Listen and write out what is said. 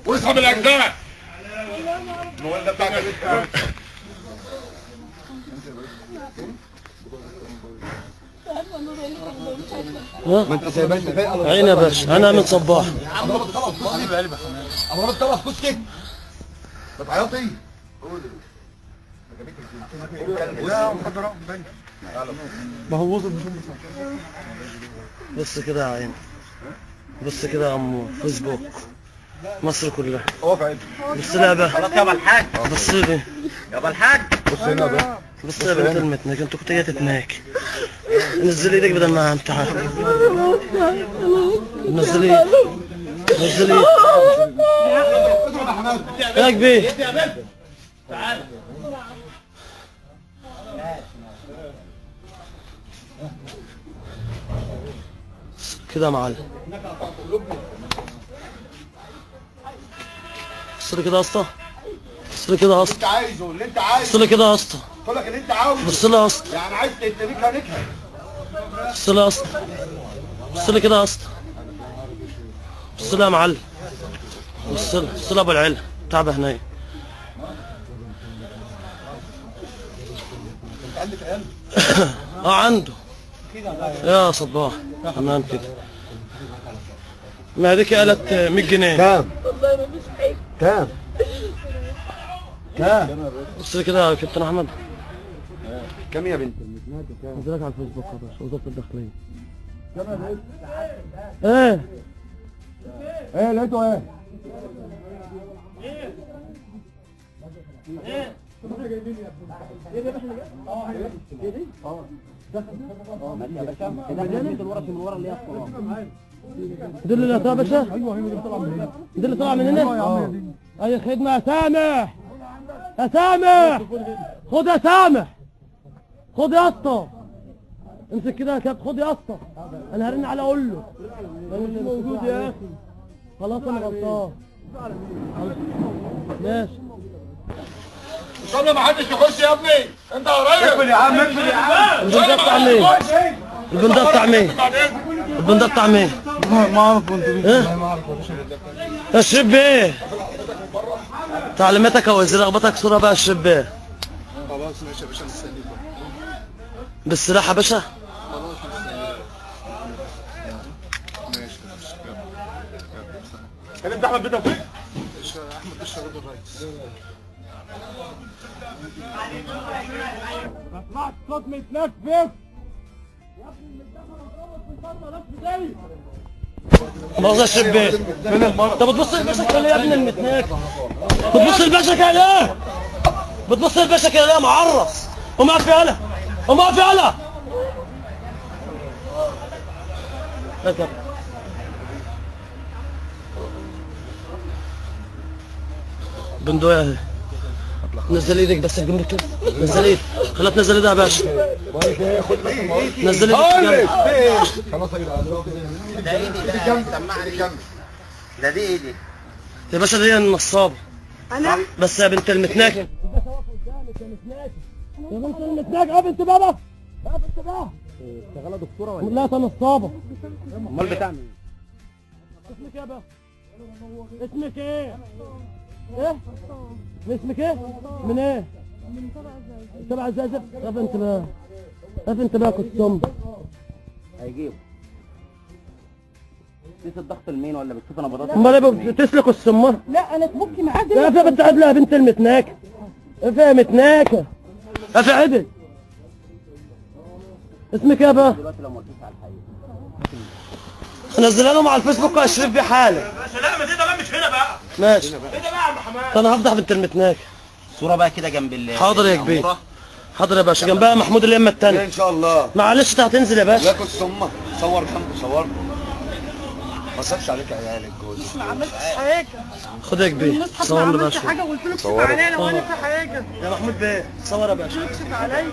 واسحب الاجزاء. الموبايل ده بتاعك. ما انت سايبها انت فايق. عيني يا باشا انا من صباح. ابو ربط طبعا كشك. بتعيطي؟ ما هو وصل. بص كده يا عيني، بص كده يا عمو، فيسبوك مصر كلها. هو في عيني. بص لعبة. خلاص يابا الحاج. بص لي يابا الحاج. بص هنا ده. بص يا بنت المتناك، انت كنت جاي تتناك. نزلي ايدك بدل ما انت عارف. نزلي نزلي يا كبير. تعال كده يا معلم. بص لي كده يا اسطى، بص لي كده يا اسطى، انت عايزه اللي انت عايزه. بص لي كده يا اسطى، قول لك اللي انت عاوزه. بص لي يا اسطى، يعني عايز تنكها نكهه. بص لي يا اسطى، بص لي كده يا اسطى، بص لي يا معلم، بص لي، بص لي ابو العلا بتاع بهنيه. عندك عيال؟ عنده يا صباح. تمام كده. ما هذيك قالت 100 جنيه. كام؟ والله ما فيش حاجه. كام؟ كام؟ بص لي كده يا كابتن احمد. كام يا بنت المتناك؟ كام؟ نزلك على الفيسبوك يا باشا، وزاره الداخليه. كام يا بنت؟ ايه ايه لقيته ايه؟ دي اللي طالعه يا باشا. ايوه هي اللي طالعه من هنا. دي اللي طالعه من هنا. اي خدمه يا سامح، يا سامح خد يا سامح، خد يا اسطى، امسك كده يا كابتن، خد يا اسطى. انا هرن على اقول له مش موجود يا اخي. خلاص انا غلطان. ماشي. طب ما حدش يخش يا ابني، انت قريب. اقفل يا عم، اقفل يا عم. البندق بتاع مين؟ البندق بتاع مين؟ البندق بتاع مين؟ ما اعرف انت يا شبيه تعليماتك او اذا رغبتك صوره بقى الشبيه. خلاص ماشي يا باشا، مستنيك. بالسلاح يا باشا. خلاص مستنيك. ماشي يا انت احمد بيتك فين؟ احمد الشباب الرئيس. طلعت صوت متنفس يا ابني. المدخل في مؤاخذة الشبيه. فين المرة؟ انت بتبص للباشا كده ليه يا ابن المتناك؟ بتبص للباشا كده ليه؟ بتبص للباشا كده ليه يا معرس؟ قوم اقف يالا، قوم اقف يالا. اركب. بندقية اهي. نزل ايدك بس الجنب كده، نزل ايدك، خليها تنزل ايدها يا باشا. نزل ايدك. خلاص يا جدعان. ده ايدي ده سمعني جنبي. ده دي ايدي. يا باشا دي النصابة. انا بس يا بنت المتناك. الباشا واقف قدامك يا متناك. يا بنت المتناك اقف انت بقى. اقف انت بقى. شغاله دكتوره ولا لا ده نصابة. امال بتاع مين؟ اسمك ايه يا بقى؟ اسمك ايه؟ ايه؟ اسمك ايه؟ من ايه؟ من تبع الزقازق. اقف انت بقى. اقف انت بقى كستم. هيجيبه. قيس الضغط لمين ولا بتشوف انا بضغط؟ امال ايه بتسلكوا السمار؟ لا انا تبكي معاك. يا في بنت عدله يا بنت المتناكه. يا في متناكه. يا في عدل. اسمك ايه بقى؟ دلوقتي لو ما قلتش على الحقيقه. نزلها لهم على الفيسبوك واشرف بيه حاله. باشا لا ما تقدر مش هنا بقى. ماشي. ايه ده بقى يا عم حماد؟ انا هفضح بنت المتناكه. صوره بقى كده جنب حاضر يا كبير. حاضر يا باشا. جنبها محمود اليمه الثانيه. ان شاء الله. معلش انت هتنزل يا باشا. لا كنت ثم صور جنبه، صور ما صرفش عليك عيالك جوز. ما عملتش حاجه. خد يا كبير. المصحف ما صور لي عملتش باشا. حاجه وقلت له اكشف عليا لو انا في حاجه. يا محمود بيه صور يا باشا. اكشف عليا.